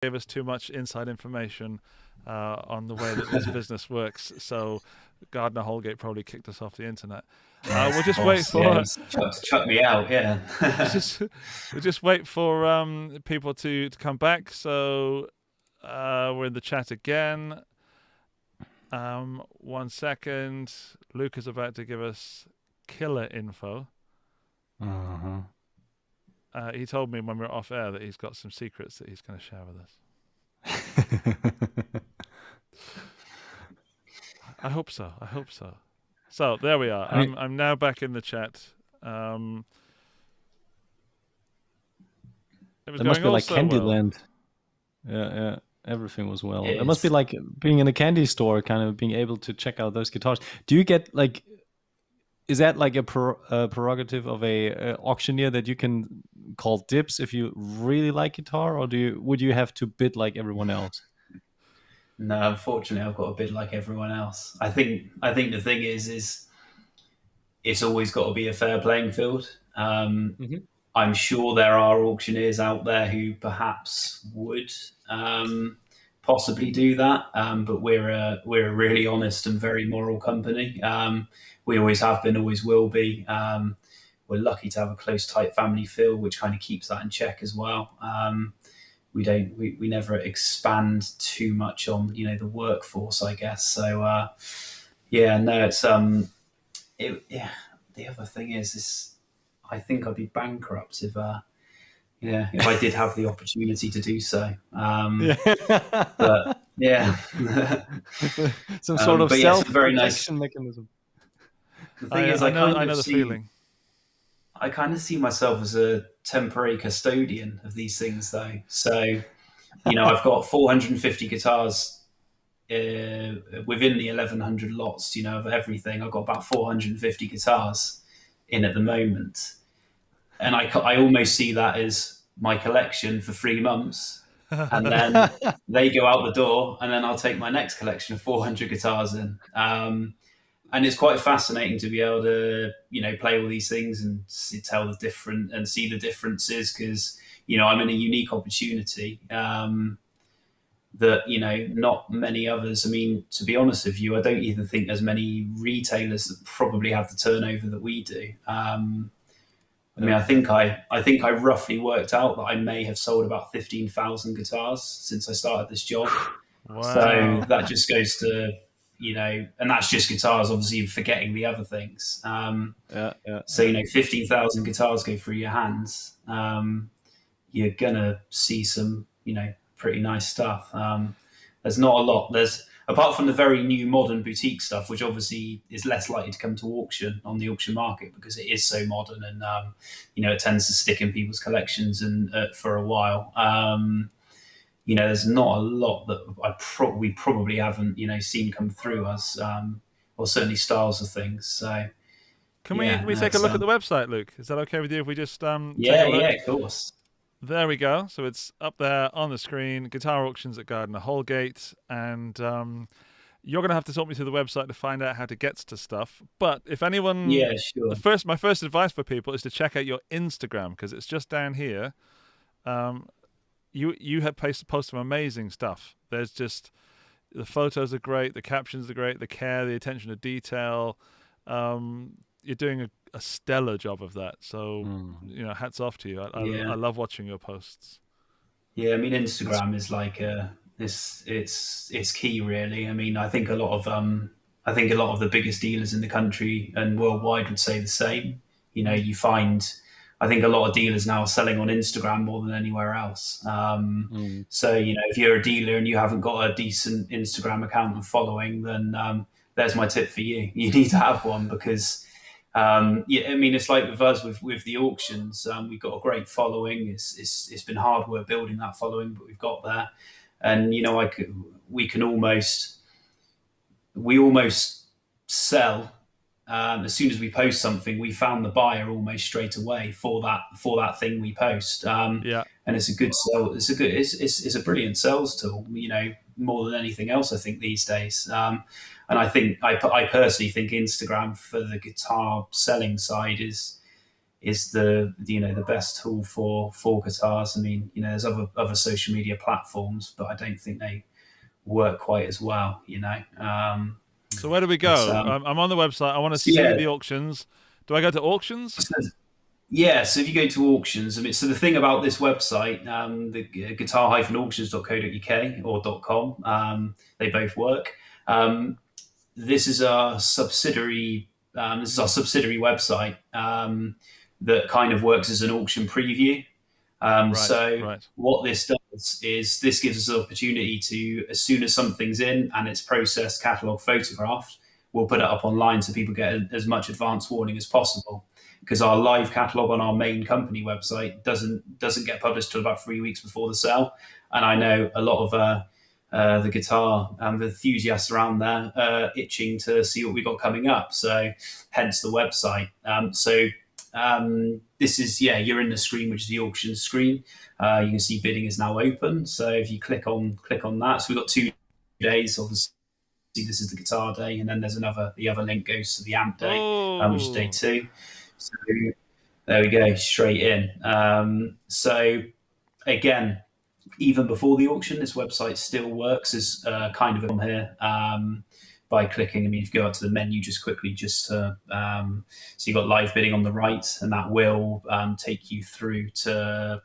gave us too much inside information on the way that this business works. So Gardner Houlgate probably kicked us off the internet. Yes, We'll the just wait boss. Yeah, for he's chucked me out. Yeah. just we'll just wait for people to come back. So we're in the chat again. 1 second. Luke is about to give us killer info. Uh-huh. He told me when we were off air that he's got some secrets that he's going to share with us. I hope so. I hope so. So there we are. I'm now back in the chat. It was must going be all like so well. Candyland. Yeah. Everything was well. It It must be is. like being in a candy store, kind of being able to check out those guitars. Do you get like? Is that like a prerogative of a auctioneer that you can call dibs if you really like guitar, or would you have to bid like everyone else? No, unfortunately, I've got a bid like everyone else. I think the thing is it's always got to be a fair playing field. Mhm. I'm sure there are auctioneers out there who perhaps would possibly do that, but we're a really honest and very moral company. We always have been, always will be. We're lucky to have a close, tight family feel, which kind of keeps that in check as well. We never expand too much on the workforce, I guess. So yeah, no, it's yeah. The other thing is this. I think I'd be bankrupt if if I did have the opportunity to do so. Yeah. But yeah, Some sort of but yeah, it's a very nice. self-protection mechanism. The thing is, I know the feeling. I kind of see myself as a temporary custodian of these things, though. So I've got 450 guitars within the 1100 lots. Of everything. I've got about 450 guitars in at the moment, and I almost see that as my collection for 3 months, and then they go out the door, and then I'll take my next collection of 400 guitars in. And it's quite fascinating to be able to play all these things and tell the different and see the differences, because I'm in a unique opportunity that not many others. I mean, to be honest with you, I don't even think there's many retailers that probably have the turnover that we do. I mean, I think I roughly worked out that I may have sold about 15,000 guitars since I started this job. Wow. So that just goes to, and that's just guitars, obviously forgetting the other things. Yeah. So, 15,000 guitars go through your hands. You're going to see some, pretty nice stuff. There's not a lot. Apart from the very new modern boutique stuff, which obviously is less likely to come to auction on the auction market because it is so modern, and it tends to stick in people's collections and for a while. There's not a lot that we probably haven't seen come through us, or certainly styles of things. So Can we take a look at the website, Luke? Is that okay with you if we just take a look? Yeah, of course. There we go. So it's up there on the screen. Guitar auctions at Gardiner Houlgate, and you're going to have to talk me through the website to find out how to get to stuff. But if anyone, yeah, sure. My first advice for people is to check out your Instagram, because it's just down here. You have posted some amazing stuff. There's just the photos are great, the captions are great, the care, the attention to detail. You're doing a stellar job of that. So hats off to you. I love watching your posts. Yeah, I mean, Instagram is like it's key, really. I mean, I think a lot of the biggest dealers in the country and worldwide would say the same. You find, I think a lot of dealers now are selling on Instagram more than anywhere else. So, if you're a dealer and you haven't got a decent Instagram account and following, then there's my tip for you. You need to have one, because, I mean, it's like with us with the auctions. We've got a great following. It's been hard work building that following, but we've got there. And, we almost sell. As soon as we post something, we found the buyer almost straight away for that thing we post. And it's a good sell. It's a brilliant sales tool. More than anything else, I think these days. And I personally think Instagram for the guitar selling side is the the best tool for guitars. I mean, there's other social media platforms, but I don't think they work quite as well. So where do we But, go? I'm on the website. I want to so see yeah, the auctions. Do I go to auctions? yeah. So if you go to auctions, I mean, so the thing about this website, the guitar-auctions.co.uk or .com, they both work. This is our subsidiary. This is our subsidiary website that kind of works as an auction preview. So Right. what this does is this gives us the opportunity to, as soon as something's in and it's processed, catalogue, photographed, we'll put it up online so people get as much advance warning as possible. Because our live catalogue on our main company website doesn't get published till about 3 weeks before the sale. And I know a lot of the guitar the enthusiasts around there itching to see what we got coming up. So hence the website. This is, you're in the screen, which is the auction screen. You can see bidding is now open. So if you click on that, so we've got 2 days. Obviously, this is the guitar day, and then there's the other link goes to the amp day, which is day 2. So there we go, straight in. So again, even before the auction, this website still works as kind of on here. By clicking, I mean, if you go out to the menu so you've got live bidding on the right, and that will take you through to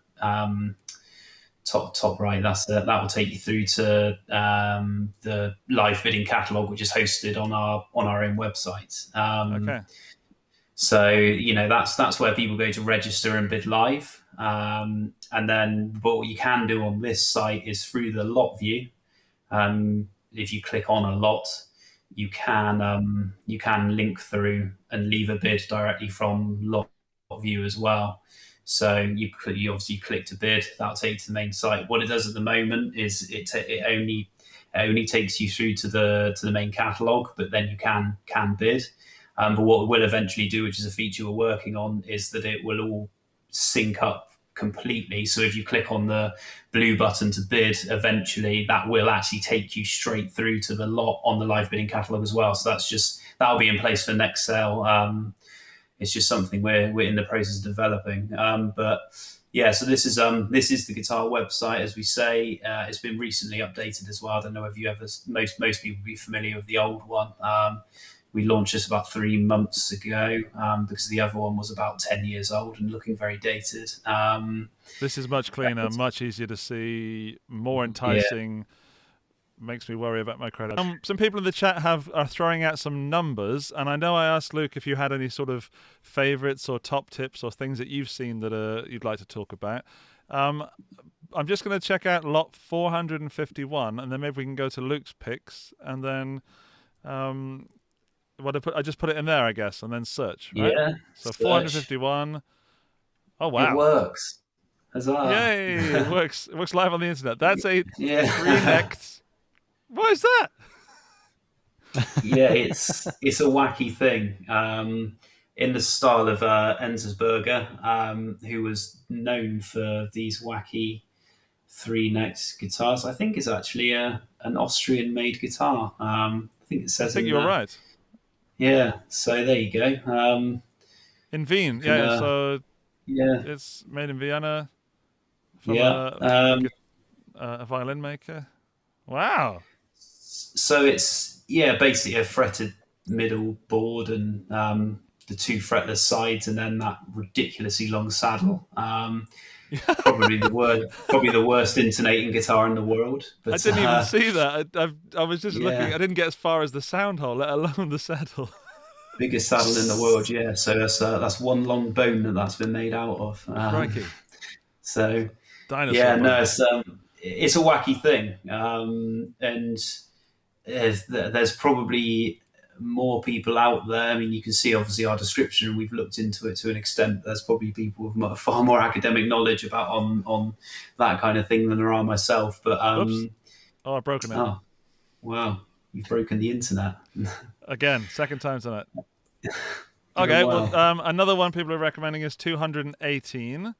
top right. That will take you through to the live bidding catalog, which is hosted on our own website. Okay. So that's where people go to register and bid live. And then what you can do on this site is through the lot view. If you click on a lot, you can link through and leave a bid directly from lot view as well. So you obviously click to bid. That'll take you to the main site. What it does at the moment is it only takes you through to the main catalog, but then you can bid. But what it will eventually do, which is a feature we're working on, is that it will all sync up completely. So if you click on the blue button to bid, eventually that will actually take you straight through to the lot on the live bidding catalog as well. So that'll be in place for next sale. It's just something we're in the process of developing. But yeah, so this is the guitar website, as we say. It's been recently updated as well. I don't know if you ever, most people will be familiar with the old one. We launched this about 3 months ago because the other one was about 10 years old and looking very dated. This is much cleaner, much easier to see, more enticing. Yeah. Makes me worry about my credit. Some people in the chat are throwing out some numbers, and I know I asked Luke if you had any sort of favorites or top tips or things that you've seen that you'd like to talk about. I'm just going to check out lot 451, and then maybe we can go to Luke's picks, and then I just put it in there, I guess, and then search, right? Yeah. So search. 451. Oh, wow. It works. Huzzah. Yay, it works. It works live on the internet. That's a 3-necked. What is that? Yeah, it's a wacky thing. In the style of Enzensberger, who was known for these wacky 3-necked guitars. I think it's actually an Austrian-made guitar. I think it says. I think you're right. Yeah, so there you go. In Wien, so it's made in Vienna from a violin maker. Wow. So it's basically a fretted middle board and the 2 fretless sides, and then that ridiculously long saddle. Probably the worst intonating guitar in the world. But, I didn't even see that. I was just looking. I didn't get as far as the sound hole, let alone the saddle. Biggest saddle in the world, yeah. So that's one long bone that's been made out of. Crikey. So dinosaur bone. It's a wacky thing, and there's probably more people out there. I mean, you can see obviously our description, and we've looked into it to an extent. There's probably people with far more academic knowledge about on that kind of thing than there are myself. But Oops. Oh, I've broken it. Oh, wow, you've broken the internet again. Second time tonight. Okay, well, another one people are recommending is 218.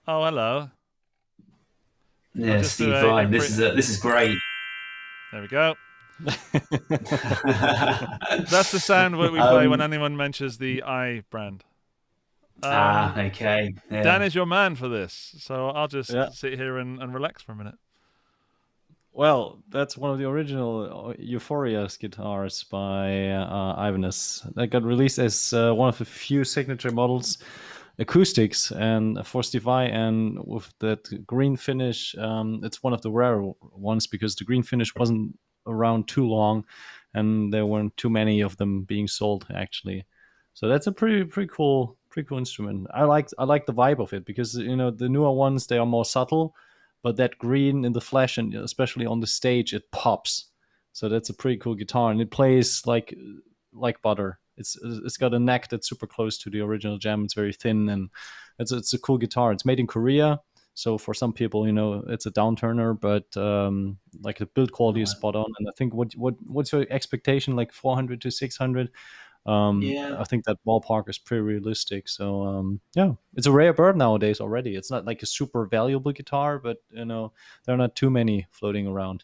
Oh, hello. Yeah, Steve Vine. This is great. There we go. That's the sound we play when anyone mentions the I brand. Okay. Yeah. Dan is your man for this, so I'll just Yeah. sit here and relax for a minute. Well, that's one of the original Euphoria's guitars by Ibanez. That got released as one of the few signature models, acoustics and for Stevie, and with that green finish, it's one of the rare ones because the green finish wasn't around too long, and there weren't too many of them being sold actually. So that's a pretty cool instrument. I like the vibe of it because the newer ones, they are more subtle, but that green in the flesh and especially on the stage, it pops. So that's a pretty cool guitar, and it plays like butter. It's got a neck that's super close to the original Gem. It's very thin, and it's a cool guitar. It's made in Korea, so for some people, it's a downturner, but like the build quality is spot on. And I think what's your expectation? Like 400 to 600? Yeah. I think that ballpark is pretty realistic. So yeah, it's a rare bird nowadays already. It's not like a super valuable guitar, but there are not too many floating around.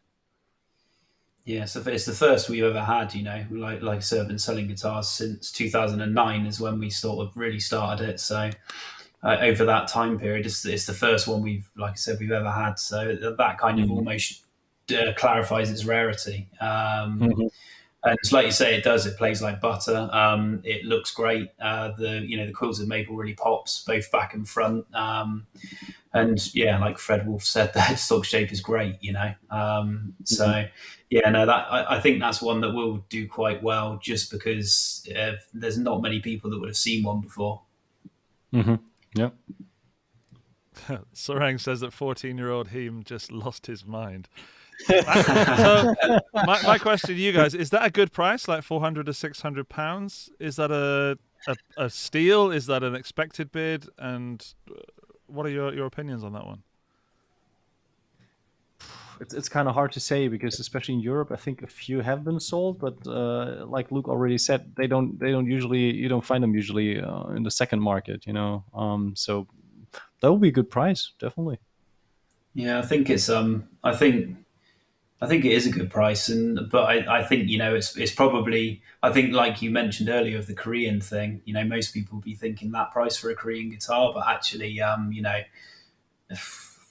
Yeah, so it's the first we've ever had, like I said, I've been selling guitars since 2009 is when we sort of really started it. So over that time period, it's the first one like I said, we've ever had. So that kind of almost clarifies its rarity. And like you say, it plays like butter. It looks great. The quilted maple really pops both back and front. And yeah, like Fred Wolf said, the headstock shape is great, So yeah, no, I think that's one that will do quite well just because there's not many people that would have seen one before. Yeah. Sarang says that 14-year-old him just lost his mind. So my question to you guys, is that a good price, like 400 to 600 pounds? Is that a steal? Is that an expected bid? And what are your opinions on that one? It's kind of hard to say because especially in Europe, I think a few have been sold, but like Luke already said, they don't usually, you don't find them usually in the second market, so that would be a good price, definitely. Yeah, I think it's I think it is a good price, but I think it's probably, I think like you mentioned earlier of the Korean thing, most people will be thinking that price for a Korean guitar, but actually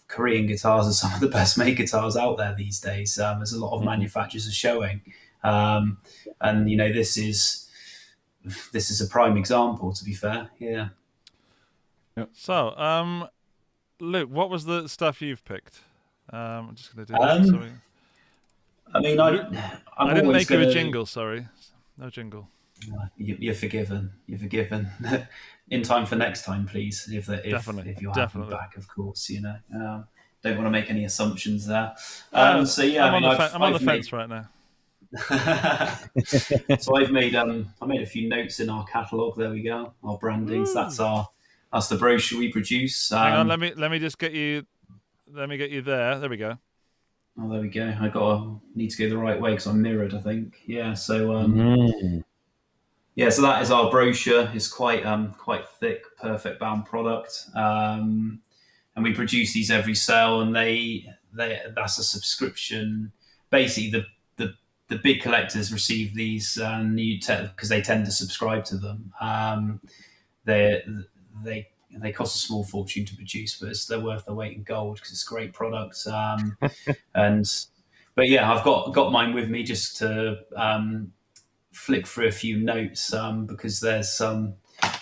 Korean guitars are some of the best made guitars out there these days. There's a lot of manufacturers are showing, and this is a prime example. To be fair, yeah. So, Luke, what was the stuff you've picked? I'm just going to do that. Sorry. I mean, I didn't make you a jingle. Sorry, no jingle. You're forgiven. You're forgiven. In time for next time, please. If you have them back, of course. Don't want to make any assumptions there. So yeah, I'm on the fence right now. So I made a few notes in our catalogue. There we go. Our brandings. That's the brochure we produce. Hang on, let me just get you. Let me get you there. There we go. Oh, there we go. Need to go the right way because I'm mirrored, I think. Yeah. So yeah, so that is our brochure. It's quite thick, perfect bound product, and we produce these every sale, and that's a subscription. Basically, the big collectors receive these because they tend to subscribe to them. They cost a small fortune to produce, but they're worth their weight in gold because it's a great product. But yeah, I've got mine with me just to flick through a few notes because there's some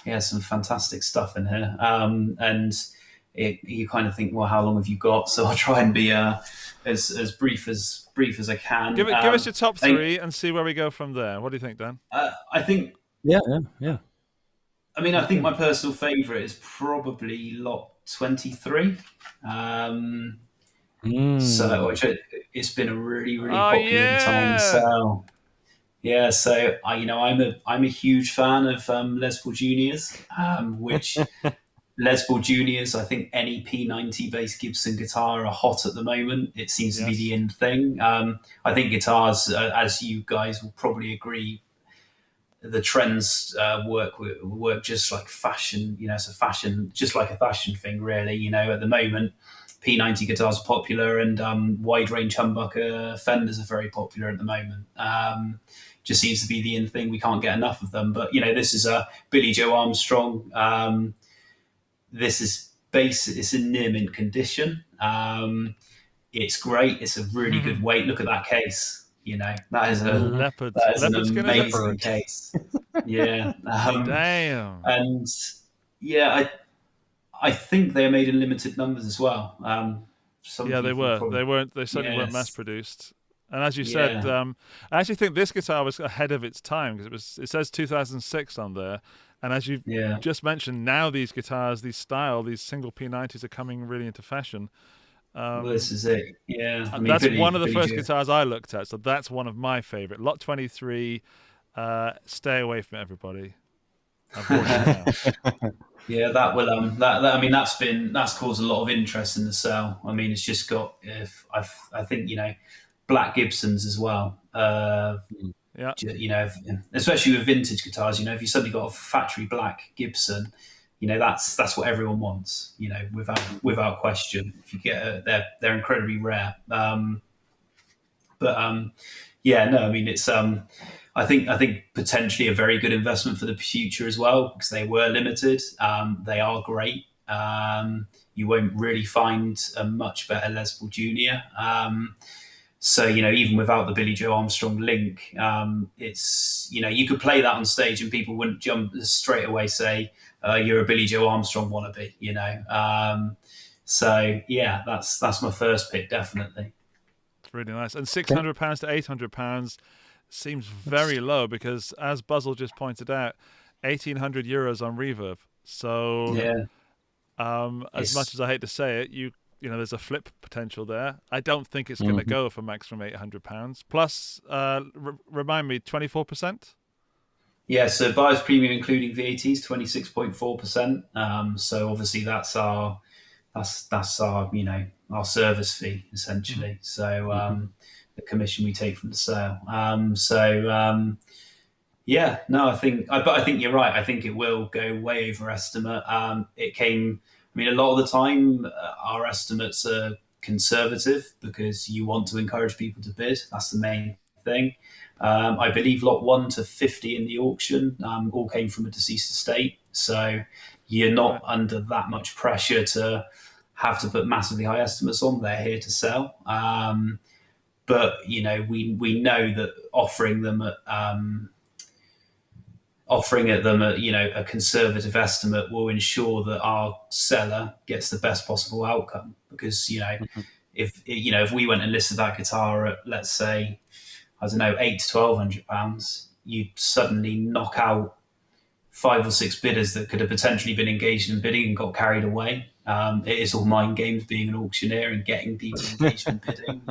fantastic stuff in here, and you kind of think, well, how long have you got? So I'll try and be as brief as I can. Give us your top three and see where we go from there. What do you think, Dan? I think yeah. I mean, I think my personal favourite is probably lot 23. So it's been a really popular time. So yeah, so I'm a huge fan of Les Paul Juniors, which Les Paul Juniors, I think any P90 based Gibson guitar are hot at the moment. It seems to be the in thing. I think guitars, as you guys will probably agree, the trends work just like fashion. It's a fashion, just like a fashion thing, really. At the moment, P90 guitars are popular, and wide range humbucker Fenders are very popular at the moment. Just seems to be the in thing. We can't get enough of them. But this is a Billy Joe Armstrong. this is basic. It's in near mint condition. It's great. It's a really good weight. Look at that case. That is an leopard skin, is it? amazing case. Yeah. Damn. And yeah, I think they are made in limited numbers as well. They were. They certainly weren't mass produced. And as you said, I actually think this guitar was ahead of its time because it says 2006 on there. And as you just mentioned, now these guitars, these single P90s are coming really into fashion. Well, this is it. Yeah. I mean, that's one of the first guitars I looked at. So that's one of my favorite. Lot 23. Stay away from everybody. Yeah, that will. That's caused a lot of interest in the sale. I mean, it's just got. I think black Gibsons as well. Especially with vintage guitars. If you suddenly got a factory black Gibson, that's what everyone wants. Without question. If you get they're incredibly rare. It's. I think potentially a very good investment for the future as well because they were limited. They are great. You won't really find a much better Les Paul Junior. So even without the Billy Joe Armstrong link, it's you could play that on stage and people wouldn't jump straight away say you're a Billy Joe Armstrong wannabe. So yeah, that's my first pick definitely. It's really nice. And £600 to £800 seems very low because, as Buzzle just pointed out, €1,800 on Reverb. So as much as I hate to say it, there's a flip potential there. I don't think it's going to go for maximum £800. Plus, remind me, 24%? Yeah, so buyer's premium including VAT is 26.4%. So obviously that's our our service fee essentially. So the commission we take from the sale. I think you're right. I think it will go way over estimate. A lot of the time our estimates are conservative because you want to encourage people to bid. That's the main thing. I believe lot 1 to 50 in the auction all came from a deceased estate. So you're not under that much pressure to have to put massively high estimates on. They're here to sell. But we know that offering at them a conservative estimate will ensure that our seller gets the best possible outcome. Because if we went and listed that guitar at, let's say, I don't know, £800 to £1,200, you'd suddenly knock out 5 or 6 bidders that could have potentially been engaged in bidding and got carried away. It is all mind games being an auctioneer and getting people engaged in bidding.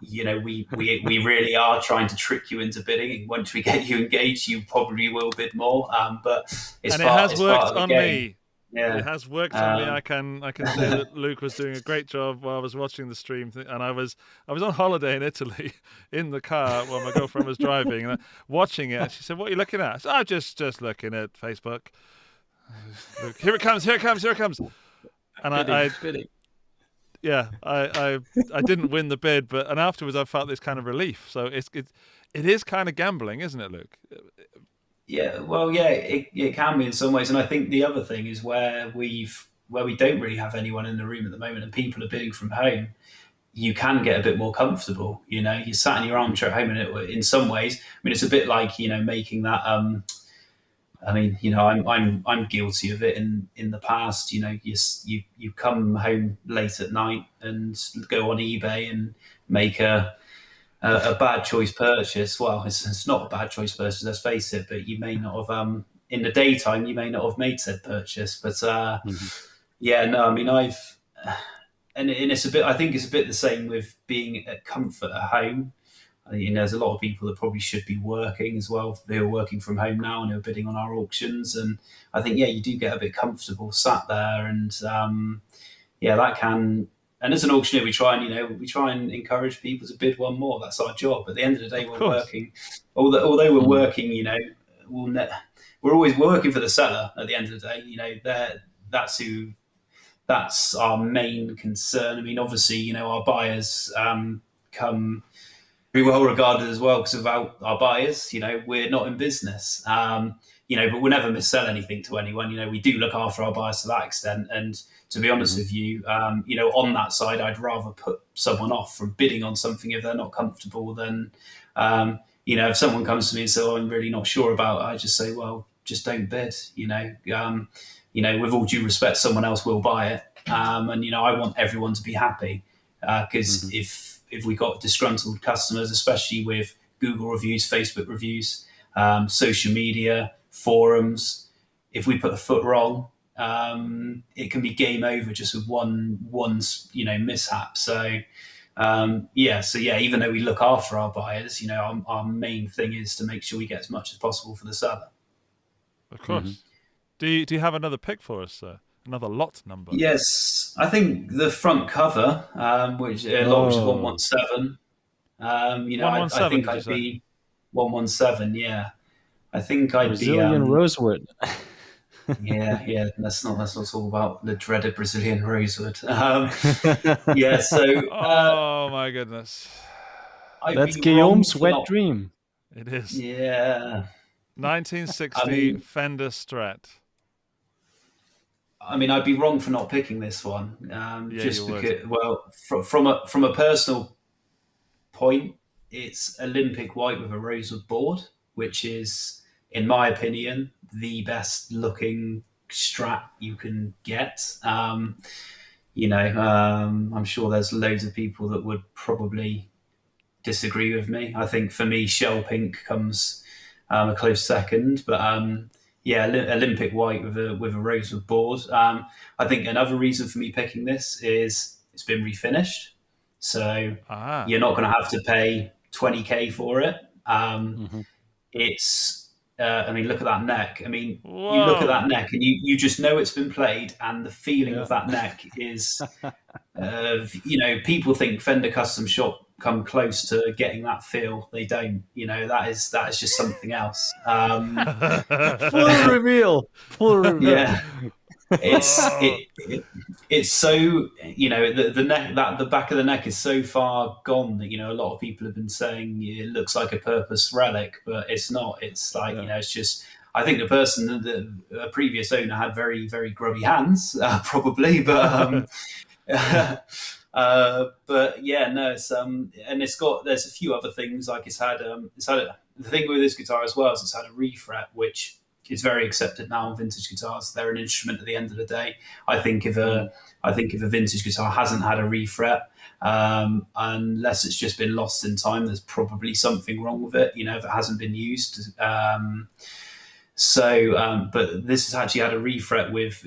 We really are trying to trick you into bidding. And once we get you engaged, you probably will bid more. But it has worked on me. Yeah. It has worked on me. I can say that Luke was doing a great job while I was watching the stream, and I was on holiday in Italy in the car while my girlfriend was driving and watching it. And she said, "What are you looking at?" I said, "I'm just looking at Facebook." Look, here it comes! And I didn't win the bid, and afterwards I felt this kind of relief. So it is kind of gambling, isn't it, Luke? Yeah, well, yeah, it can be in some ways, and I think the other thing is where we don't really have anyone in the room at the moment, and people are bidding from home. You can get a bit more comfortable. You sat in your armchair at home, and in some ways, it's a bit like making that. I'm guilty of it in the past. You come home late at night and go on eBay and make a bad choice purchase. Well, it's not a bad choice purchase, let's face it, but you may not have in the daytime you may not have made said purchase. But it's a bit, I think it's a bit the same with being at comfort at home. I think there's a lot of people that probably should be working as well. They're working from home now and they're bidding on our auctions, and I think you do get a bit comfortable sat there, and that can. And as an auctioneer, we try and encourage people to bid one more. That's our job. At the end of the day, we're working. Although we're working, we're always working for the seller. At the end of the day, that's our main concern. Obviously, our buyers come very well regarded as well, because without our buyers, we're not in business. but we'll never missell anything to anyone. We do look after our buyers to that extent. And to be honest with you, on that side, I'd rather put someone off from bidding on something if they're not comfortable than, if someone comes to me and says, "Oh, I'm really not sure about it," I just say, "Well, just don't bid." With all due respect, someone else will buy it, and I want everyone to be happy, because if we got disgruntled customers, especially with Google reviews, Facebook reviews, social media, forums, if we put a foot wrong, it can be game over just with one mishap. So even though we look after our buyers, our main thing is to make sure we get as much as possible for the seller. Of course. Do you have another pick for us, sir? Another lot number? Yes, I think the front cover, which is 117. I think I'd be 117. Yeah, I think I'd Brazilian be rosewood. yeah. Let's not talk about the dreaded Brazilian rosewood. So oh my goodness, that's Guillaume's wet dream. It is. Yeah. 1960 Fender Strat. I mean, I'd be wrong for not picking this one, just because. Well, from a personal point, it's Olympic white with a rosewood board, which is, in my opinion, the best looking Strat you can get. I'm sure there's loads of people that would probably disagree with me. I think for me, shell pink comes a close second, but Olympic white with a rosewood board. I think another reason for me picking this is it's been refinished, so you're not going to have to pay 20k for it. It's look at that neck. I mean, whoa. You look at that neck and you just know it's been played, and the feeling of that neck is, people think Fender Custom Shop come close to getting that feel. They don't. That is just something else. Full reveal. Yeah. It's so, the neck, that the back of the neck is so far gone that a lot of people have been saying it looks like a purpose relic, but it's not. It's like it's just. I think the person, the previous owner, had very, very grubby hands, probably, but but yeah, no, it's and there's a few other things, like it's had the thing with this guitar as well is it's had a refret, which is very accepted now on vintage guitars. They're an instrument at the end of the day. I think if a vintage guitar hasn't had a refret, unless it's just been lost in time, there's probably something wrong with it. If it hasn't been used. But this has actually had a refret with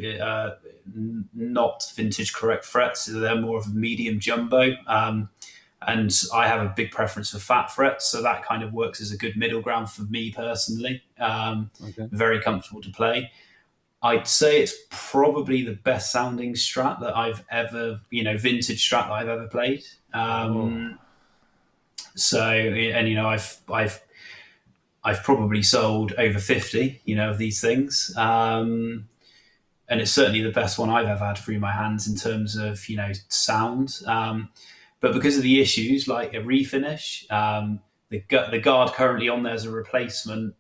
not vintage correct frets. So they're more of a medium jumbo. And I have a big preference for fat frets, so that kind of works as a good middle ground for me personally. Very comfortable to play. I'd say it's probably the best sounding Strat that I've ever, vintage Strat that I've ever played. I've probably sold over 50, of these things. And it's certainly the best one I've ever had through my hands in terms of, sound. But because of the issues, like a refinish, the guard currently on there is a replacement.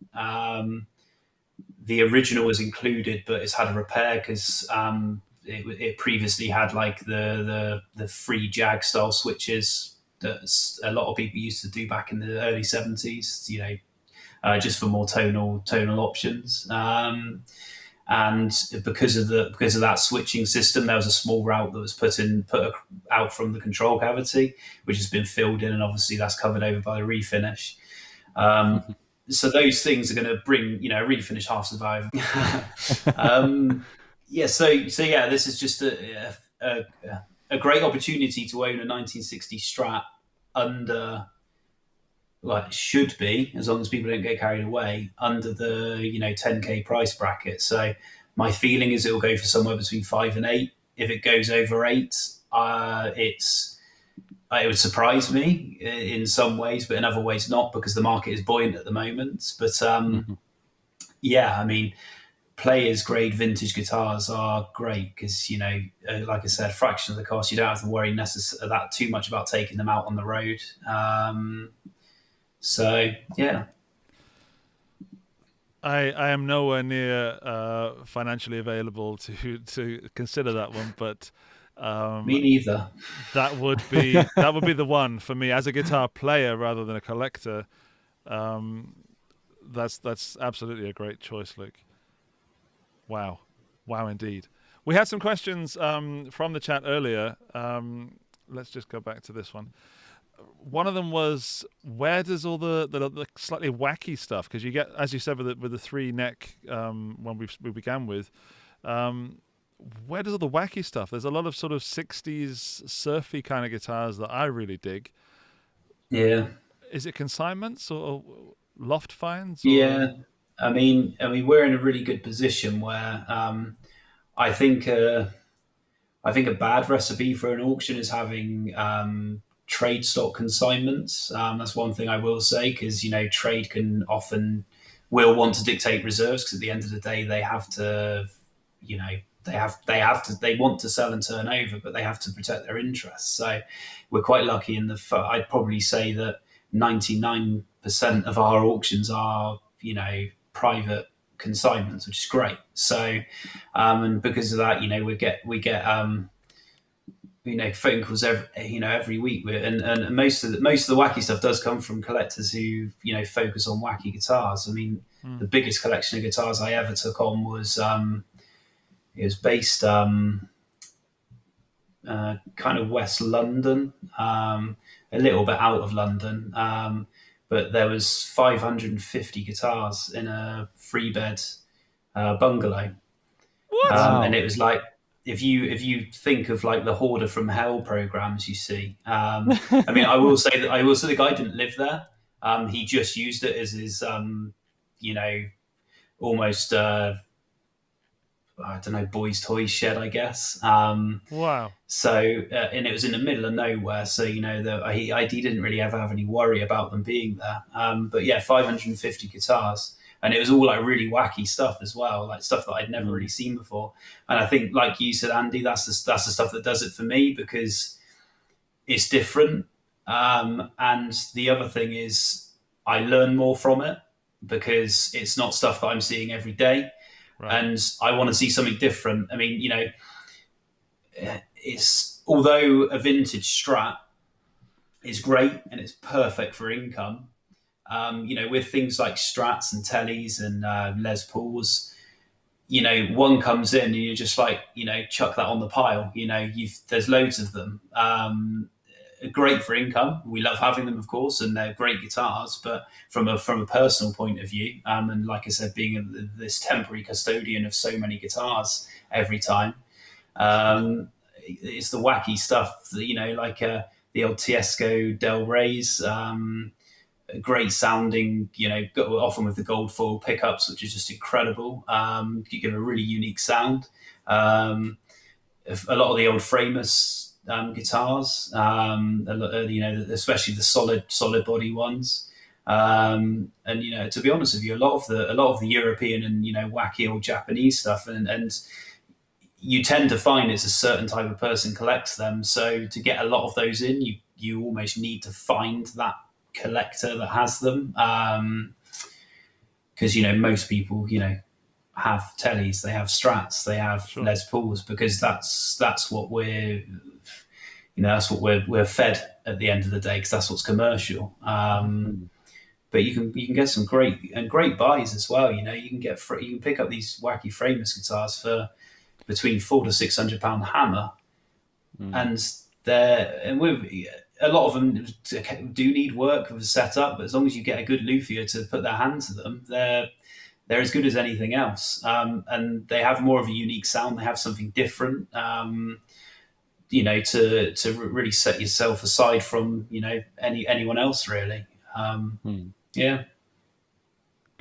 The original was included, but it's had a repair because it previously had like the free Jag style switches that a lot of people used to do back in the early 70s, just for more tonal options. And because of that switching system, there was a small route that was put out from the control cavity, which has been filled in, and obviously that's covered over by the refinish. So those things are going to bring, a refinish half survive. This is just a great opportunity to own a 1960 Strat under. Well, it should be, as long as people don't get carried away, under the 10k price bracket. So my feeling is it will go for somewhere between 5 and 8. If it goes over 8, it would surprise me in some ways, but in other ways not, because the market is buoyant at the moment. But players grade vintage guitars are great because like I said, fraction of the cost. You don't have to worry that too much about taking them out on the road. So, yeah. I am nowhere near financially available to consider that one, but Me neither. that would be the one for me as a guitar player rather than a collector. Um, that's absolutely a great choice, Luke. Wow, wow, indeed. We had some questions from the chat earlier. Let's just go back to this one. One of them was, where does all the slightly wacky stuff? Because you get, as you said, with the three neck one we began with. Where does all the wacky stuff? There's a lot of sort of 60s surfy kind of guitars that I really dig. Yeah. Is it consignments or loft finds? Or? Yeah. I mean, we're in a really good position where I think I think a bad recipe for an auction is having trade stock consignments. That's one thing I will say, because trade can often will want to dictate reserves, because at the end of the day they have to, they want to sell and turn over, but they have to protect their interests. So we're quite lucky I'd probably say that 99% of our auctions are private consignments, which is great. So and because of that, we get phone calls every week, and most of the wacky stuff does come from collectors who focus on wacky guitars. I mean, the biggest collection of guitars I ever took on was it was based kind of West London, a little bit out of London, but there was 550 guitars in a 3-bed bungalow. What? And it was like, if you think of like the Hoarder from Hell programs, you see. I mean, I will say the guy didn't live there. He just used it as his, almost I don't know, boys' toys shed, I guess. Wow. So, and it was in the middle of nowhere, so he didn't really ever have any worry about them being there. But yeah, 550 guitars. And it was all like really wacky stuff as well, like stuff that I'd never really seen before. And I think, like you said, Andy, that's the stuff that does it for me, because it's different. And the other thing is, I learn more from it, because it's not stuff that I'm seeing every day. Right. And I want to see something different. I mean, it's, although a vintage Strat is great and it's perfect for income, with things like Strats and Tellys and Les Pauls, one comes in and you're just like, chuck that on the pile. There's loads of them. Great for income. We love having them, of course, and they're great guitars. But from a personal point of view, and like I said, being this temporary custodian of so many guitars every time, it's the wacky stuff. Like the old Tiesco Del Rey's. Great sounding, often with the gold foil pickups, which is just incredible. You get a really unique sound. A lot of the old Framus guitars, especially the solid body ones. And to be honest with you, a lot of the European and wacky old Japanese stuff, and you tend to find it's a certain type of person collects them. So to get a lot of those in, you almost need to find that collector that has them, because most people have Tellys, they have Strats, they have Les Pauls, because that's what we're we're fed at the end of the day, because that's what's commercial. But you can get some great buys as well. You can pick up these wacky frameless guitars for between £400 to £600 hammer, and a lot of them do need work with the setup, but as long as you get a good luthier to put their hand to them, they're as good as anything else. And they have more of a unique sound. They have something different, to really set yourself aside from, anyone else, really. Yeah.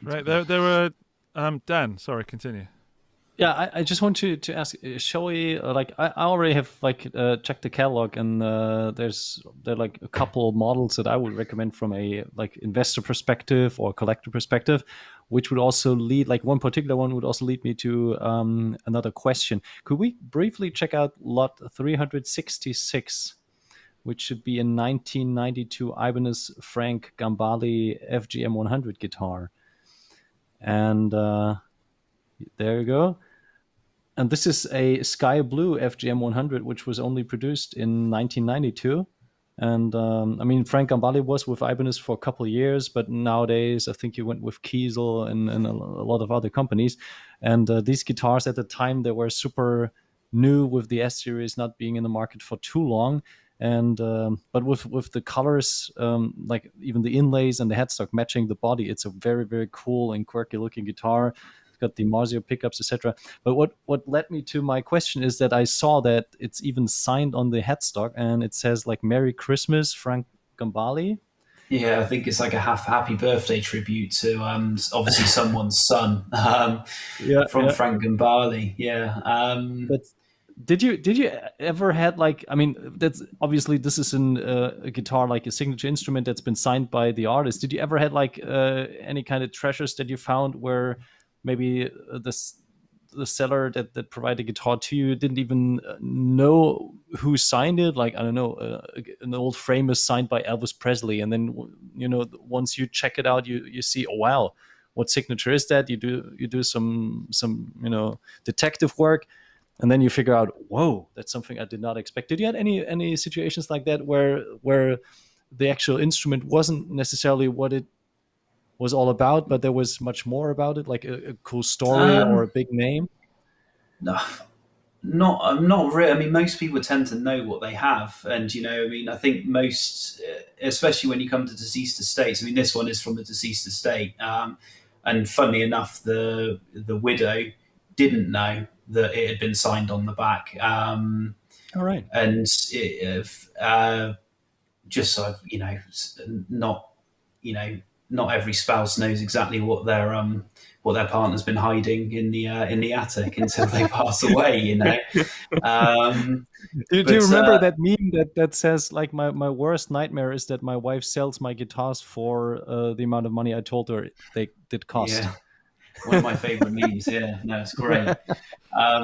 Great. There were, Dan, sorry, continue. Yeah, I just want to ask, shall we, I already have checked the catalog, and there are like a couple models that I would recommend from a investor perspective or collector perspective, which would also lead, one particular one would also lead me to another question. Could we briefly check out lot 366, which should be a 1992 Ibanez Frank Gambale FGM 100 guitar? And there you go. And this is a sky blue FGM 100, which was only produced in 1992. And I mean, Frank Gambale was with Ibanez for a couple of years, but nowadays I think he went with Kiesel and a lot of other companies. And these guitars at the time, they were super new with the S series not being in the market for too long. And but with the colors, like even the inlays and the headstock matching the body, it's a very, very cool and quirky looking guitar. It's got the Marzio pickups, etc. But what led me to my question is that I saw that it's even signed on the headstock, and it says like "Merry Christmas, Frank Gambale." Yeah, I think it's like a happy birthday tribute to obviously someone's son Yeah, from yeah. Frank Gambale. Yeah. But did you ever had like, I mean, that's obviously this is a guitar, like a signature instrument that's been signed by the artist. Did you ever had like any kind of treasures that you found where maybe the seller that provided the guitar to you didn't even know who signed it? Like, I don't know, an old frame is signed by Elvis Presley, and then once you check it out, you see, oh wow, what signature is that? You do some detective work, and then you figure out, whoa, that's something I did not expect. Did you have any situations like that where the actual instrument wasn't necessarily what it was all about, but there was much more about it, like a cool story or a big name? No, not really. I mean, most people tend to know what they have, and I mean, I think most, especially when you come to deceased estates. I mean, this one is from a deceased estate, and funnily enough, the widow didn't know that it had been signed on the back, All right. and just so not you know not every spouse knows exactly what their partner's been hiding in the attic until they pass away. Do you But remember that meme that says like my worst nightmare is that my wife sells my guitars for the amount of money I told her they did cost? yeah, one of my favorite memes. Yeah, no, it's great. I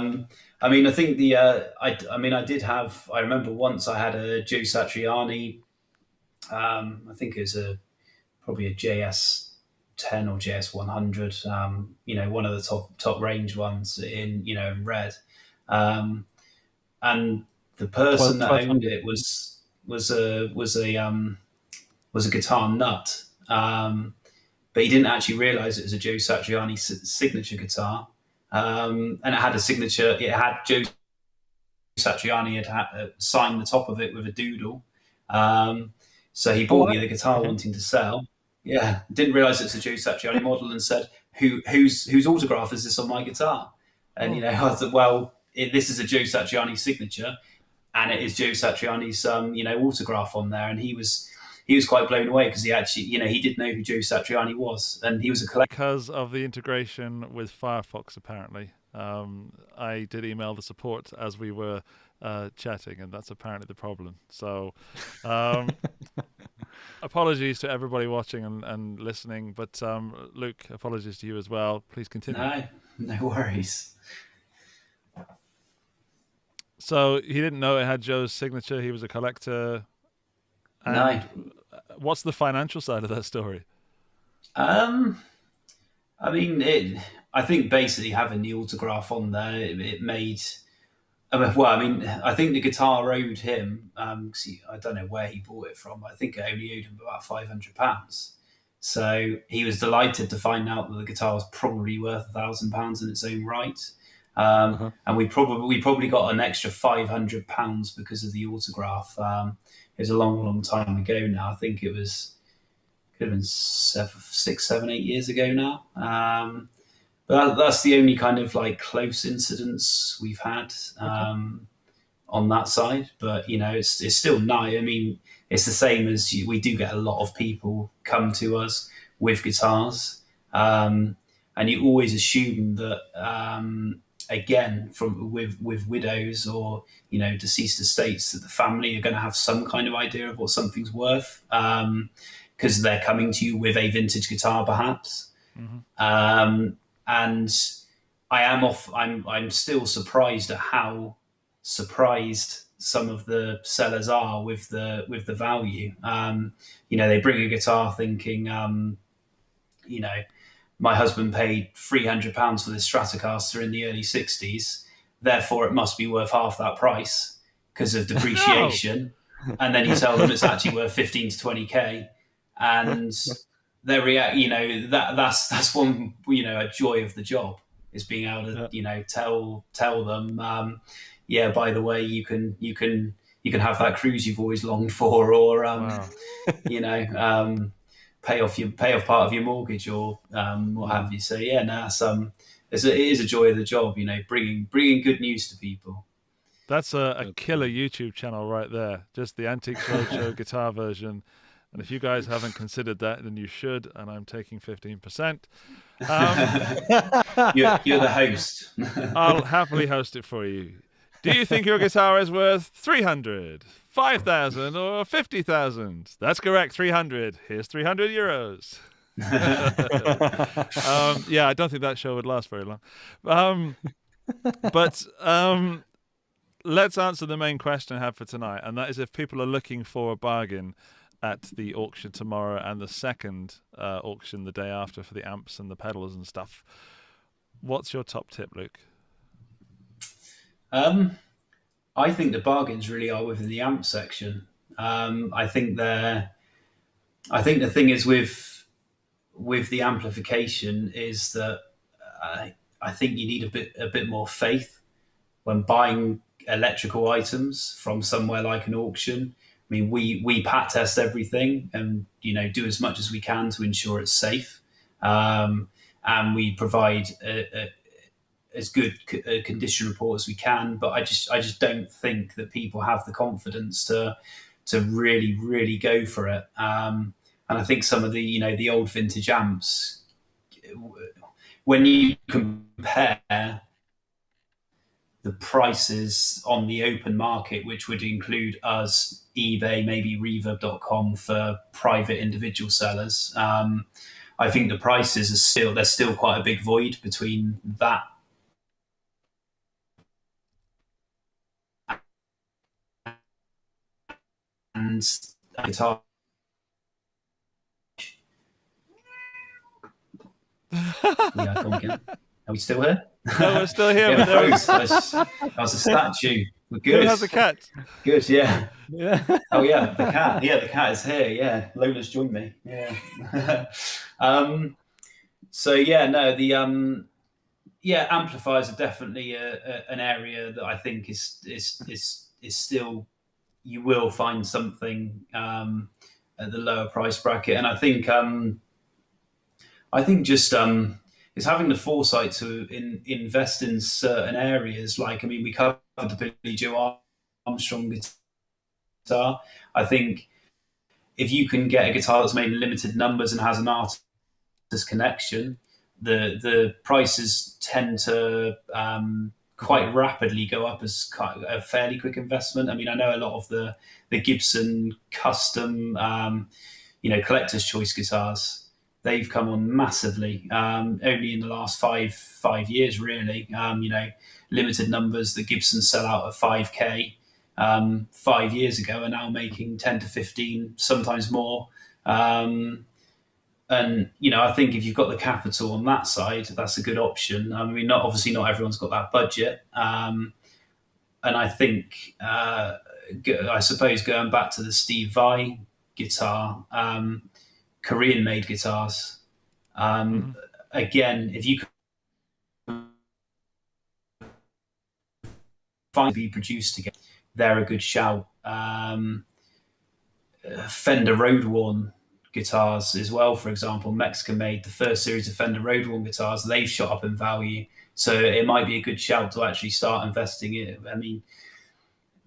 mean, I think I mean, I remember once I had a Joe Satriani. I think it was probably a JS10 or JS100. One of the top range ones in red. Um, and the person that owned 1200. it was a guitar nut. But he didn't actually realize it was a Joe Satriani signature guitar. And it had a signature. It had Joe Satriani had signed the top of it with a doodle. So he Oh, bought wow. me the guitar Okay. wanting to sell. Yeah, didn't realize it's a Joe Satriani model, and said, whose autograph is this on my guitar?" And Oh. I thought, well, this is a Joe Satriani signature, and it is Joe Satriani's autograph on there. And he was quite blown away, because he actually he did know who Joe Satriani was, and he was a collector. Because of the integration with Firefox, apparently. I did email the support as we were chatting, and that's apparently the problem. So, apologies to everybody watching and listening, but Luke, apologies to you as well. Please continue. No worries. So he didn't know it had Joe's signature. He was a collector. And No. what's the financial side of that story? I mean, I think basically having the autograph on there, it made. I think the guitar owed him. I don't know where he bought it from. I think it only owed him about £500. So he was delighted to find out that the guitar was probably worth £1,000 in its own right. And we probably got an extra £500 because of the autograph. It was a long time ago now. I think it could have been 6, 7, 8 years ago now. But that's the only kind of like close incidents we've had on that side. But it's still nice. I mean, it's the same as we do get a lot of people come to us with guitars, and you always assume that again, with widows or deceased estates, that the family are going to have some kind of idea of what something's worth, because they're coming to you with a vintage guitar, perhaps. Mm-hmm. And I'm still surprised at how surprised some of the sellers are with the value. They bring a guitar thinking, my husband paid £300 for this Stratocaster in the early 60s, therefore it must be worth half that price because of depreciation. And then you tell them it's actually worth 15 to 20k, and they react. That's one, a joy of the job is being able to tell them, yeah, by the way, you can have that cruise you've always longed for, or pay off part of your mortgage, or what have you. So yeah, no, it is a joy of the job, bringing good news to people. That's a killer YouTube channel right there. Just the Antiques Roadshow guitar version. And if you guys haven't considered that, then you should. And I'm taking 15%. You're the host. I'll happily host it for you. Do you think your guitar is worth 300, 5,000, or 50,000? That's correct, 300. Here's 300 euros. Yeah, I don't think that show would last very long. But let's answer the main question I have for tonight, and that is if people are looking for a bargain at the auction tomorrow and the second auction the day after for the amps and the pedals and stuff. What's your top tip, Luke? I think the bargains really are within the amp section. I think the thing is with the amplification is that I think you need a bit more faith when buying electrical items from somewhere like an auction. I mean, we pat test everything and do as much as we can to ensure it's safe, and we provide as good a condition report as we can. But I just don't think that people have the confidence to really go for it. And I think some of the old vintage amps, when you compare the prices on the open market, which would include us, eBay, maybe reverb.com for private individual sellers, I think the prices there's still quite a big void between that and guitar. Yeah, come again. Are we still here? No, we're still here. Yeah, that was a statue. We're good. Who has a cat? Good, yeah. Oh yeah, the cat. Yeah, the cat is here. Yeah, Lola's joined me. Yeah. So yeah, no, the amplifiers are definitely an area that I think is still, you will find something at the lower price bracket, and I think just is having the foresight to invest in certain areas. Like, I mean, we covered the Billy Joe Armstrong guitar. I think if you can get a guitar that's made in limited numbers and has an artist connection, the prices tend to quite rapidly go up as a fairly quick investment. I mean, I know a lot of the Gibson custom, collector's choice guitars, they've come on massively only in the last five years, really. Limited numbers that Gibson sell out at 5k 5 years ago are now making 10 to 15, sometimes more. And I think if you've got the capital on that side, that's a good option. I mean, obviously not everyone's got that budget. And I think, I suppose, going back to the Steve Vai guitar, Korean-made guitars. Again, if you can find be produced together, they're a good shout. Fender Road-worn guitars as well, for example, Mexican-made, the first series of Fender Road-worn guitars, they've shot up in value. So it might be a good shout to actually start investing in it. I mean,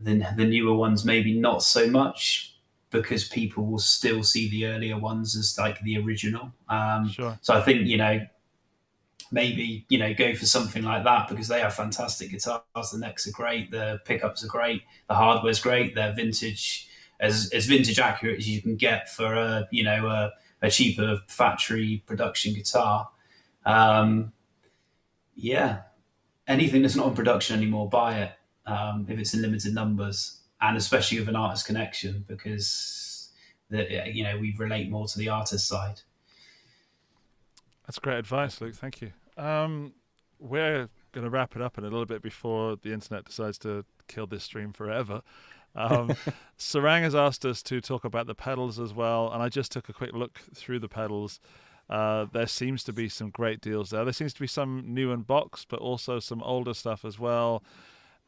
the newer ones maybe not so much, because people will still see the earlier ones as like the original. Sure. So I think, maybe, go for something like that, because they have fantastic guitars. The necks are great. The pickups are great. The hardware's great. They're vintage, as vintage accurate as you can get for a cheaper factory production guitar. Yeah. Anything that's not in production anymore, buy it. If it's in limited numbers. And especially with an artist connection, because we relate more to the artist side. That's great advice, Luke. Thank you. We're going to wrap it up in a little bit before the internet decides to kill this stream forever. Sarang has asked us to talk about the pedals as well, and I just took a quick look through the pedals. There seems to be some great deals there. There seems to be some new and box, but also some older stuff as well.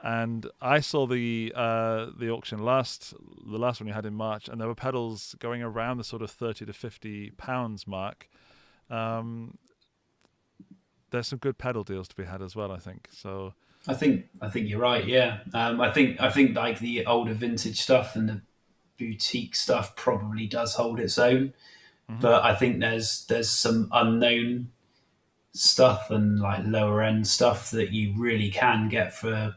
And I saw the auction the last one you had in March, and there were pedals going around the sort of £30 to £50 mark. There's some good pedal deals to be had as well, I think. So I think you're right. Yeah, I think like the older vintage stuff and the boutique stuff probably does hold its own, but I think there's some unknown stuff and like lower end stuff that you really can get for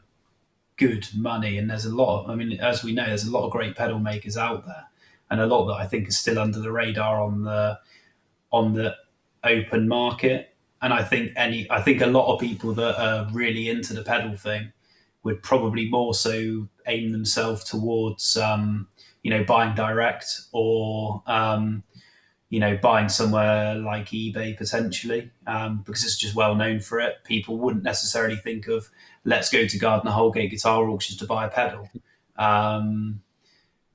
good money. And there's a lot. I mean, as we know, there's a lot of great pedal makers out there, and a lot that I think is still under the radar on the open market. And I think a lot of people that are really into the pedal thing would probably more so aim themselves towards, buying direct or, buying somewhere like eBay potentially, because it's just well known for it. People wouldn't necessarily think of, let's go to Gardiner Houlgate guitar auctions to buy a pedal.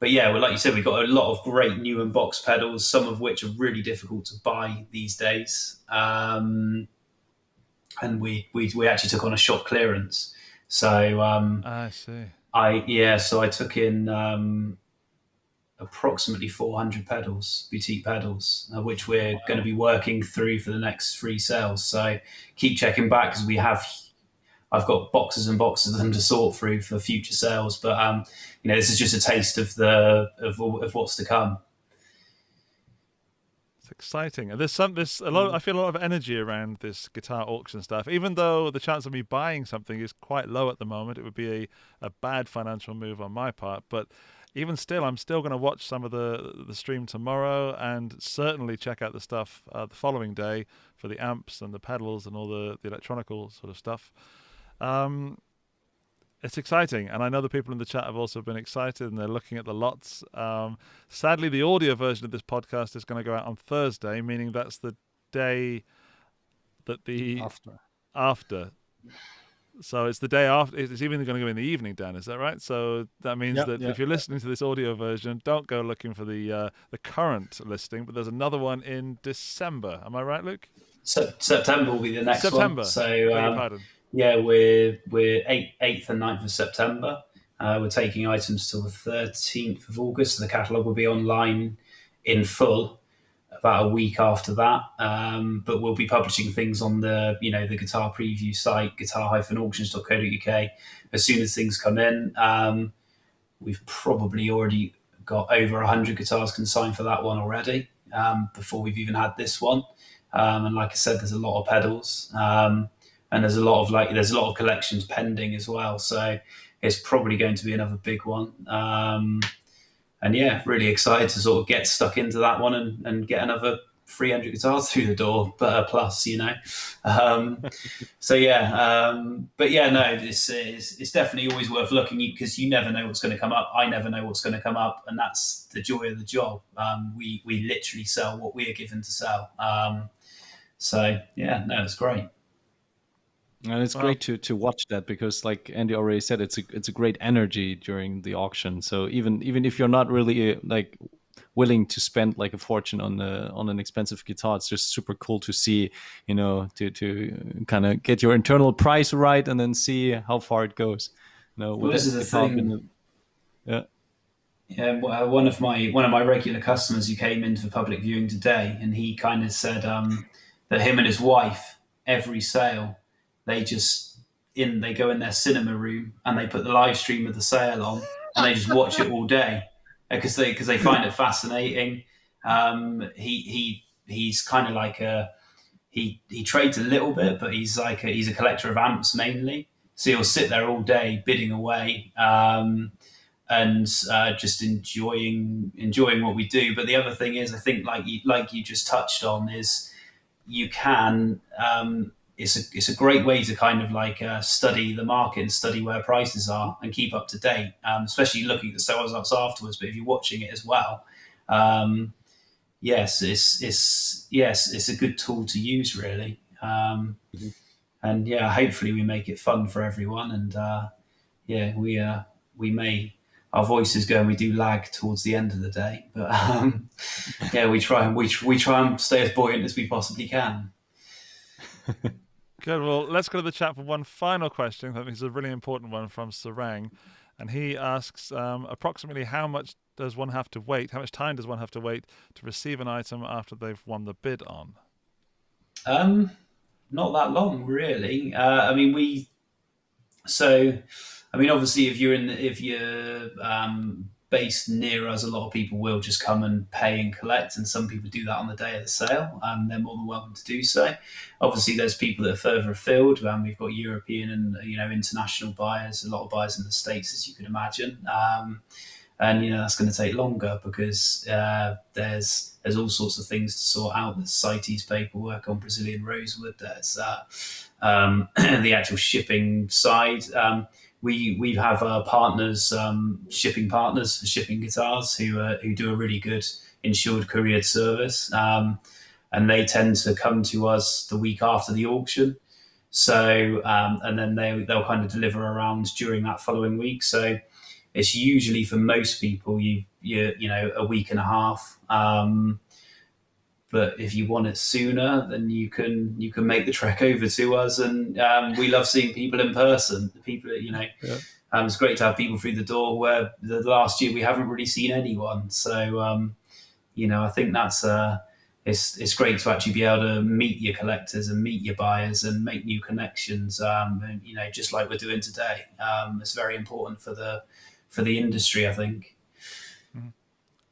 But yeah, well, like you said, we've got a lot of great new and box pedals, some of which are really difficult to buy these days. And we actually took on a shop clearance. So I see. So I took in approximately 400 pedals, boutique pedals, which we're going to be working through for the next 3 sales. So keep checking back because I've got boxes and boxes of them to sort through for future sales. But this is just a taste of what's to come. It's exciting, and there's a lot. I feel a lot of energy around this guitar auction stuff. Even though the chance of me buying something is quite low at the moment, it would be a bad financial move on my part. But even still, I'm still going to watch some of the stream tomorrow, and certainly check out the stuff the following day for the amps and the pedals and all the electronical sort of stuff. It's exciting, and I know the people in the chat have also been excited, and they're looking at the lots. Sadly, the audio version of this podcast is going to go out on Thursday, meaning that's the day that the after. So it's the day after. It's even going to go in the evening, Dan. Is that right? So that means if you're listening to this audio version, don't go looking for the current listing, but there's another one in December. Am I right, Luke? September will be the next one. So yeah, we're 8th and 9th of September. We're taking items till the 13th of August. So the catalogue will be online in full about a week after that. But we'll be publishing things on the guitar preview site, guitar-auctions.co.uk, as soon as things come in. We've probably already got over 100 guitars consigned for that one already, before we've even had this one. And like I said, there's a lot of pedals. And there's a lot of collections pending as well. So it's probably going to be another big one. And yeah, really excited to sort of get stuck into that one and get another 300 guitars through the door, but plus, So yeah, but yeah, no, it's definitely always worth looking, because you never know what's going to come up. I never know what's going to come up, and that's the joy of the job. We literally sell what we are given to sell. So yeah, no, it's great. And it's great to watch that, because like Andy already said, it's a great energy during the auction. So even if you're not really willing to spend like a fortune on an expensive guitar, it's just super cool to see, to kind of get your internal price right and then see how far it goes. Well, this is the thing. Yeah, one of my regular customers who came in for public viewing today, and he kind of said that him and his wife, every sale, they go in their cinema room and they put the live stream of the sale on, and they just watch it all day because they find it fascinating. He's kind of like he trades a little bit, but he's a collector of amps mainly. So he'll sit there all day bidding away, and just enjoying what we do. But the other thing is, I think like you just touched on, is you can. It's a great way to kind of study the market and study where prices are and keep up to date, especially looking at the sales ups afterwards. But if you're watching it as well, yes, it's a good tool to use, really. Mhm. And yeah, hopefully we make it fun for everyone. And yeah, we may our voices go and we do lag towards the end of the day, but yeah, we try and stay as buoyant as we possibly can. Good. Well, let's go to the chat for one final question. I think it's a really important one from Sarang. And he asks approximately how much does one have to wait? How much time does one have to wait to receive an item after they've won the bid on? Um, Not that long, really. So, I mean, obviously, if you're based near us, a lot of people will just come and pay and collect, and some people do that on the day of the sale. They're more than welcome to do so. Obviously, there's people that are further afield. We've got European and international buyers, a lot of buyers in the States, as you can imagine. And that's going to take longer because there's all sorts of things to sort out. There's CITES paperwork on Brazilian rosewood. There's the actual shipping side. We have partners, shipping partners for shipping guitars who do a really good insured couriered service, and they tend to come to us the week after the auction. So and then they'll kind of deliver around during that following week. So it's usually for most people a week and a half. But if you want it sooner, then you can make the trek over to us, and we love seeing people in person. People, Yeah. it's great to have people through the door. Where the last year we haven't really seen anyone, so I think that's it's great to actually be able to meet your collectors and meet your buyers and make new connections. And, just like we're doing today, it's very important for the industry, I think.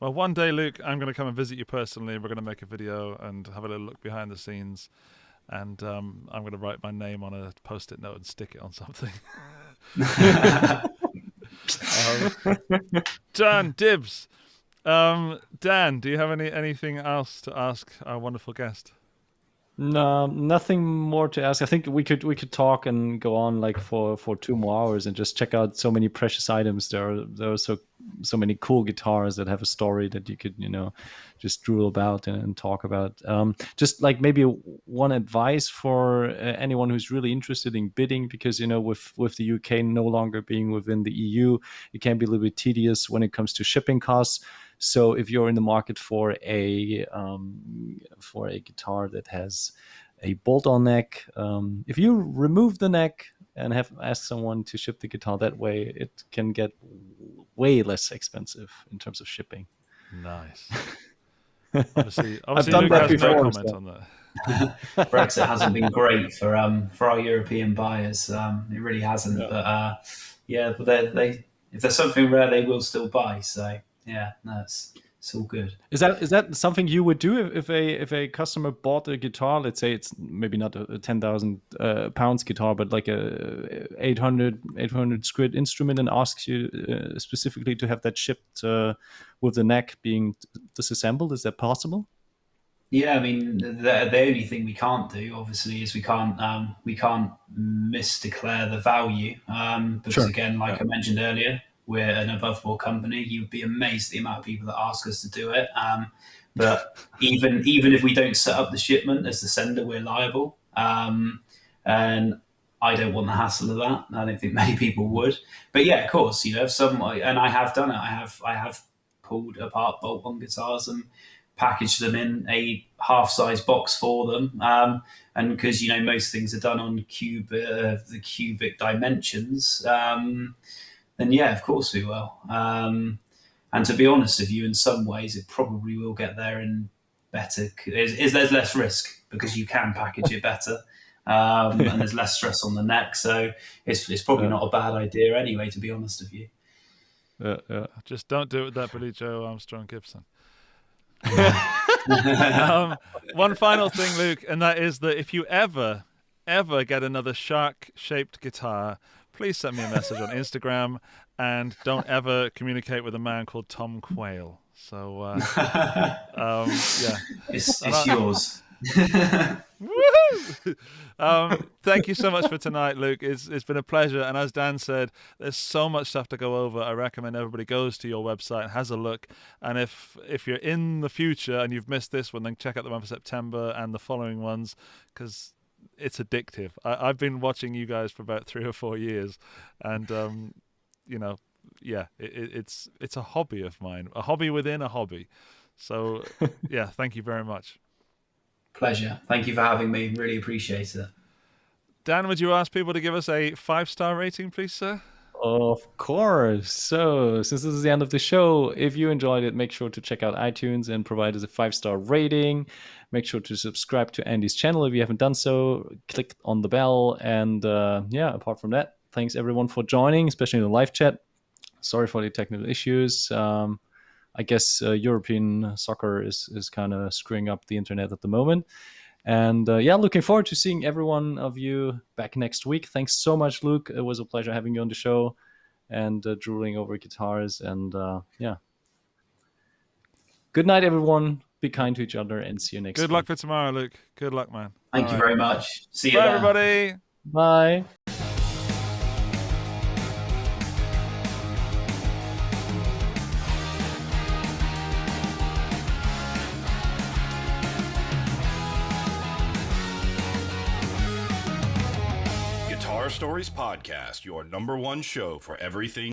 Well, one day, Luke, I'm going to come and visit you personally. We're going to make a video and have a little look behind the scenes. And I'm going to write my name on a Post-it note and stick it on something. Dan, dibs. Dan, do you have anything else to ask our wonderful guest? No, nothing more to ask. I think we could talk and go on like for 2 more hours and just check out so many precious items. There are so many cool guitars that have a story that you could just drool about and talk about. Just like maybe one advice for anyone who's really interested in bidding, because with the UK no longer being within the EU, it can be a little bit tedious when it comes to shipping costs. So if you're in the market for a guitar that has a bolt-on neck, if you remove the neck and have asked someone to ship the guitar that way, it can get way less expensive in terms of shipping. Nice. Obviously, I've done Luke that has before, no comment so. on that. Brexit hasn't been great for our European buyers. It really hasn't. Yeah. But they if there's something rare, they will still buy. So yeah, no, it's all good. Is that something you would do if a customer bought a guitar? Let's say it's maybe not a 10,000 pounds guitar, but like a 800 squid instrument, and asks you specifically to have that shipped with the neck being disassembled. Is that possible? Yeah, I mean the only thing we can't do, obviously, is we can't misdeclare the value because Sure. again, like Yeah. I mentioned earlier, we're an above board company. You'd be amazed at the amount of people that ask us to do it. But even if we don't set up the shipment as the sender, we're liable. And I don't want the hassle of that. I don't think many people would. But yeah, of course, if some, and I have done it. I have pulled apart bolt-on guitars and packaged them in a half-size box for them. And because most things are done on the cubic dimensions, then yeah, of course we will. And to be honest with you, in some ways, it probably will get there in better. There's less risk because you can package it better, and there's less stress on the neck. So it's probably not a bad idea anyway. To be honest with you. Yeah. Just don't do it with that Billy Joe Armstrong Gibson. One final thing, Luke, and that is that if you ever get another shark-shaped guitar, please send me a message on Instagram, and don't ever communicate with a man called Tom Quayle. So, yeah, it's yours. Woohoo! Thank you so much for tonight, Luke. It's been a pleasure. And as Dan said, there's so much stuff to go over. I recommend everybody goes to your website and has a look. And if you're in the future and you've missed this one, then check out the one for September and the following ones, because it's addictive. I've been watching you guys for about 3 or 4 years, and it's a hobby of mine, a hobby within a hobby. So yeah, thank you very much. Pleasure. Thank you for having me. Really appreciate it. Dan, would you ask people to give us a 5-star rating, please, sir? Of course. So, since this is the end of the show, if you enjoyed it, make sure to check out iTunes and provide us a 5-star rating. Make sure to subscribe to Andy's channel if you haven't done so. Click on the bell. And apart from that, thanks everyone for joining, especially in the live chat. Sorry for the technical issues. I guess European soccer is kind of screwing up the internet at the moment. And looking forward to seeing every one of you back next week. Thanks so much, Luke. It was a pleasure having you on the show and drooling over guitars. And good night, everyone. Be kind to each other and see you next week. Good luck for tomorrow, Luke. Good luck, man. Thank you very much. See you Bye, then. everybody. Bye. Guitar Stories Podcast, your #1 show for everything